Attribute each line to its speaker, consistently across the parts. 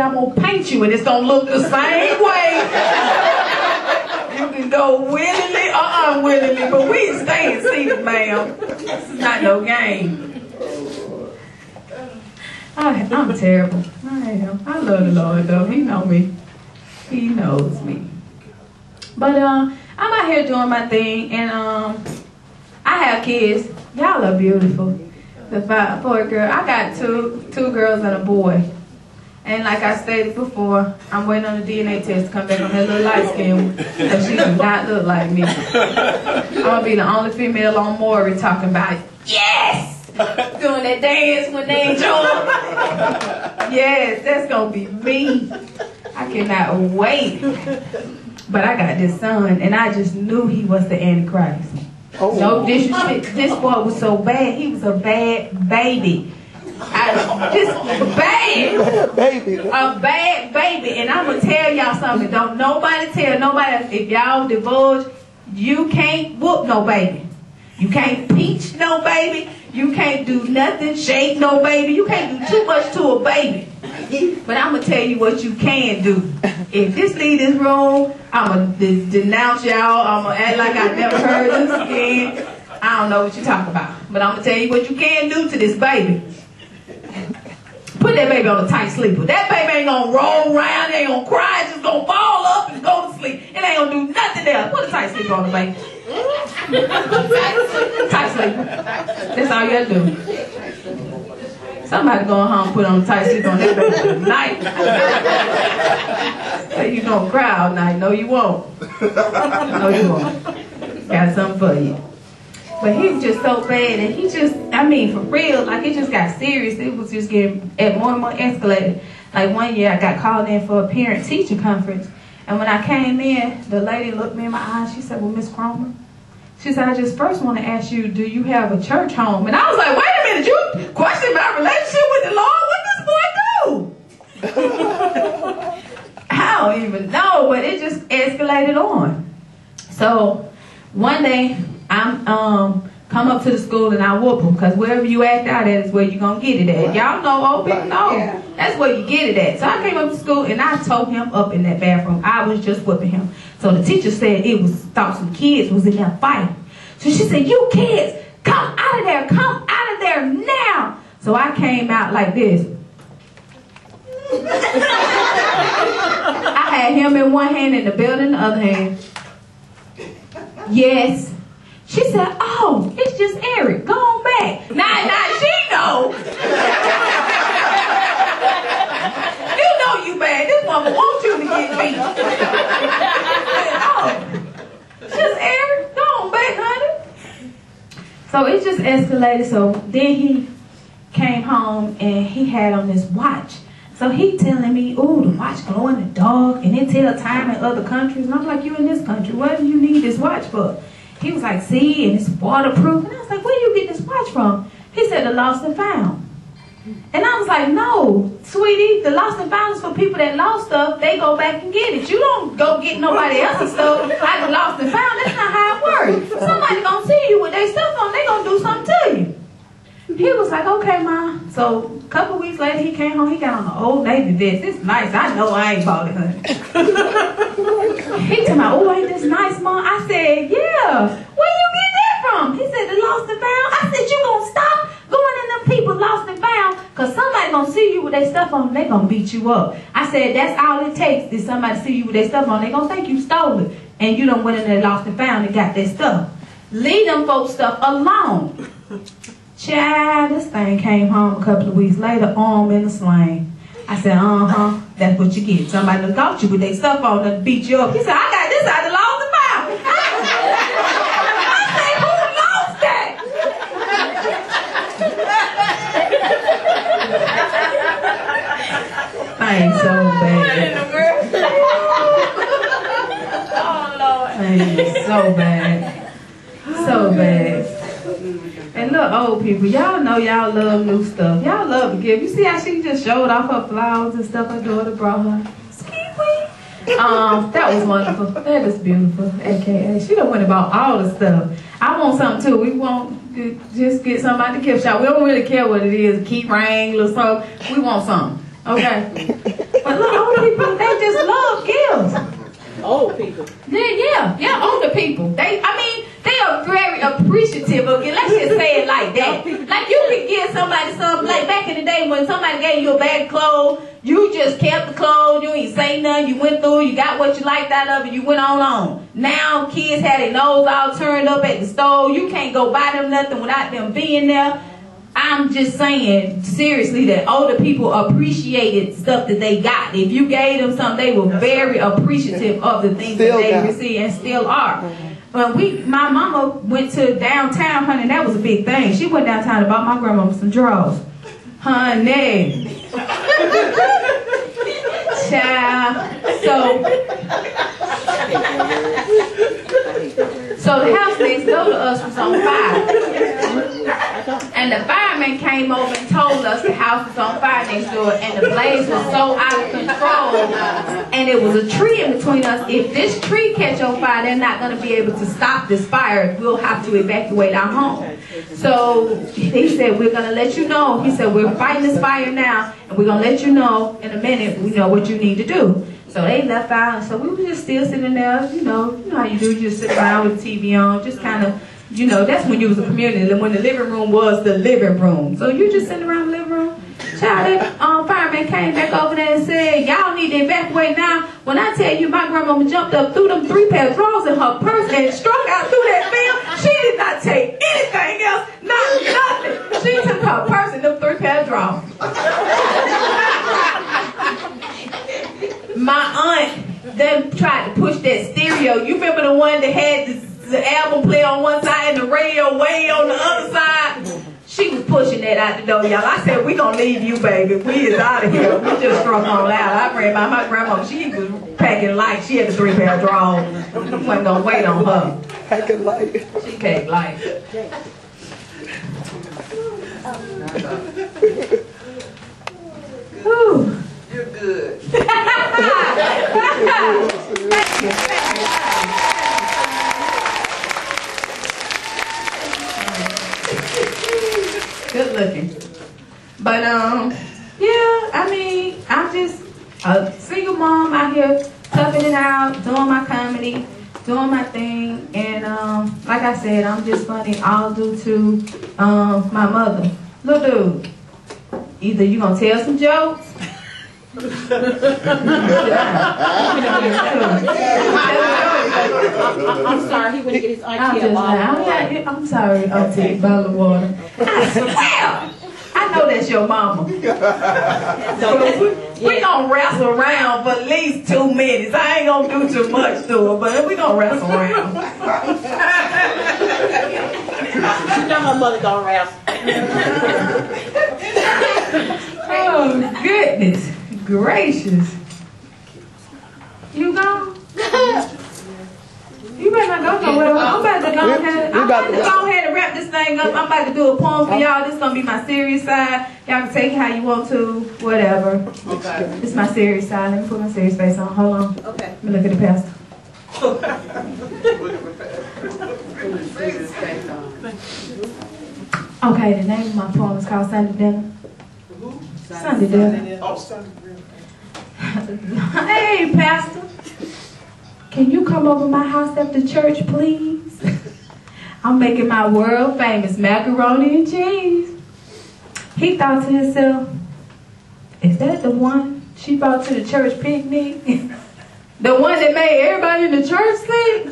Speaker 1: I'm gonna paint you and it's gonna look the same way. You can go willingly or unwillingly, but we ain't staying seated, ma'am. This is not no game. I'm terrible. I am. I love the Lord though. He know me. He knows me. But I'm out here doing my thing, and I have kids. Y'all are beautiful. The 4 girl. I got two girls and a boy. And like I stated before, I'm waiting on the DNA test to come back on that little light skin, because she does not look like me. I'm gonna be the only female on Maury talking about yes. Doing that dance when they enjoy. Yes, that's gonna be me. I cannot wait. But I got this son, and I just knew he was the Antichrist. Oh. No disrespect. This boy was so bad. He was a bad baby. Just bad. A bad baby. And I'm gonna tell y'all something. Don't nobody tell nobody. If y'all divulge, you can't whoop no baby. You can't peach no baby. You can't do nothing, shake no baby. You can't do too much to a baby. But I'm going to tell you what you can do. If this leave this room, I'm going to denounce y'all. I'm going to act like I never heard this again. I don't know what you're talking about. But I'm going to tell you what you can do to this baby. Put that baby on a tight sleeper. That baby ain't going to roll around. It ain't going to cry. It's just going to fall up and go to sleep. It ain't going to do nothing else. Put a tight sleeper on the baby. Tight sleeper. That's all you got to do. Somebody going home and put on a tight sleeper on that baby tonight. Say you gonna cry all night. No, you won't. No, you won't. Got something for you. But he was just so bad, and he just, I mean, for real, like it just got serious. It was just getting more and more escalated. Like one year I got called in for a parent-teacher conference, and when I came in, the lady looked me in my eyes. She said, well, Miss CROMER, she said, I just first want to ask you, do you have a church home? And I was like, wait a minute, you question my relationship with the Lord? What does boy do? I don't even know, but it just escalated on. So one day, I'm come up to the school and I whoop them, because wherever you act out at is where you're going to get it at. Y'all know, old people know. Yeah. That's where you get it at. So I came up to school and I tore him up in that bathroom. I was just whipping him. So the teacher said thought some kids was in there fighting. So she said, you kids, come out of there now. So I came out like this. I had him in one hand and the belt in the other hand. Yes. She said, oh, it's just Eric. Go on back. Nah, she know. You know you bad. This woman wants you to get beat. Oh, just Eric. Go on back, honey. So it just escalated. So then he came home and he had on this watch. So he telling me, oh, the watch glow in the dark and it tell time in other countries. And I'm like, you in this country. What do you need this watch for? He was like, see, and it's waterproof. And I was like, where do you get this watch from? He said, the lost and found. And I was like, no, sweetie, the lost and found is for people that lost stuff. They go back and get it. You don't go get nobody else's stuff like the lost and found. That's not how it works. Somebody gonna see you with their stuff on. They gonna do something to you. He was like, okay, Ma. So a couple weeks later, he came home. He got on the Old Navy vest. It's nice. I know I ain't bought it, honey. He told me, oh, ain't this nice, Ma? I said, yeah. Where you get that from? He said, the lost and found. I said, you gonna stop going in them people lost and found, because somebody gonna see you with their stuff on and they gonna beat you up. I said, that's all it takes is somebody see you with their stuff on. They gonna think you stole it. And you done went in there lost and found and got their stuff. Leave them folks' stuff alone. Child, this thing came home a couple of weeks later, arm in a sling. I said, that's what you get. Somebody done got you with their stuff on and beat you up. He said, I got this out of the lost and found. I said, who lost that? Thing so bad. Oh, Lord. Thing so bad. So bad. And look, old people, y'all know y'all love new stuff. Y'all love to give. You see how she just showed off her flowers and stuff her daughter brought her? That was wonderful. That is beautiful. AKA, she done went about all the stuff. I want something too. We won't just get something out the gift shop. We don't really care what it is. Keep ring or something. We want something. Okay. But look, older people, they just love gifts.
Speaker 2: Old people.
Speaker 1: Yeah, older people. They are very appreciative of it. Let's just say it like that. Like you could give somebody something, like back in the day when somebody gave you a bag of clothes, you just kept the clothes, you ain't say nothing, you went through, you got what you liked out of it, you went on. Now kids had their nose all turned up at the store. You can't go buy them nothing without them being there. I'm just saying, seriously, that older people appreciated stuff that they got. If you gave them something, they were very appreciative of the things that they received and still are. When my mama went to downtown, honey, that was a big thing. She went downtown and bought my grandmama some drawers. Honey. Child. So the house next door to us was on fire. And the fireman came over and told us the house was on fire next door, and the blaze was so out of control, and there was a tree in between us. If this tree catch on fire, they're not going to be able to stop this fire. We'll have to evacuate our home. So he said, we're going to let you know. He said, we're fighting this fire now, and we're going to let you know in a minute, we know what you need to do. So they left out, and so we were just still sitting there, you know how you do, you just sit around with the TV on, just kind of, you know, that's when you was a community, when the living room was the living room. So you just sitting around the living room. Child, that fireman came back over there and said, y'all need to evacuate now. When I tell you my grandmama jumped up, threw them 3 pair of drawers in her purse and struck out through that field, she did not take anything else, not nothing. She took her purse and them 3 pair of drawers. My aunt then tried to push that stereo. You remember the one that had the album play on one side and the radio way on the other side? She was pushing that out the door, y'all. I said, we gonna leave you, baby. We is out of here. We just struck on out. I ran by my grandma. She was packing light. She had the 3 pair of drawers. We wasn't gonna wait on her.
Speaker 3: Packing light.
Speaker 1: She packed light. Whew.
Speaker 4: You're good.
Speaker 1: Good looking. But yeah, I mean, I'm just a single mom out here toughing it out, doing my comedy, doing my thing, and like I said, I'm just funny all due to my mother. Little dude, either you gonna tell some jokes. I'm
Speaker 2: sorry, he wouldn't get his auntie a bottle of water.
Speaker 1: I'm sorry, auntie, bottle of water. I swear, I know that's your mama. So we gonna wrestle around for at least 2 minutes. I ain't gonna do too much to her, but we gonna wrestle around.
Speaker 2: You know her mother gonna wrestle.
Speaker 1: Oh goodness gracious! You gone? You better not go nowhere. I'm about to go ahead. I'm about to go ahead and wrap this thing up. I'm about to do a poem for y'all. This is gonna be my serious side. Y'all can take it how you want to, whatever.
Speaker 2: Okay.
Speaker 1: This is my serious side. Let me put my serious face on. Hold on.
Speaker 2: Okay.
Speaker 1: Let me look at the pastor. Okay, the name of my poem is called Sunday Dinner. Sunday Dinner.
Speaker 4: Oh, Sunday dinner.
Speaker 1: Hey, Pastor. Can you come over my house after church, please? I'm making my world famous macaroni and cheese. He thought to himself, is that the one she brought to the church picnic? The one that made everybody in the church sleep?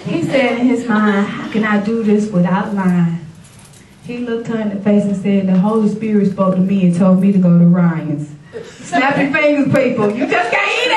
Speaker 1: He said in his mind, how can I do this without lying? He looked her in the face and said, the Holy Spirit spoke to me and told me to go to Ryan's. Snap your fingers, people. You just can't eat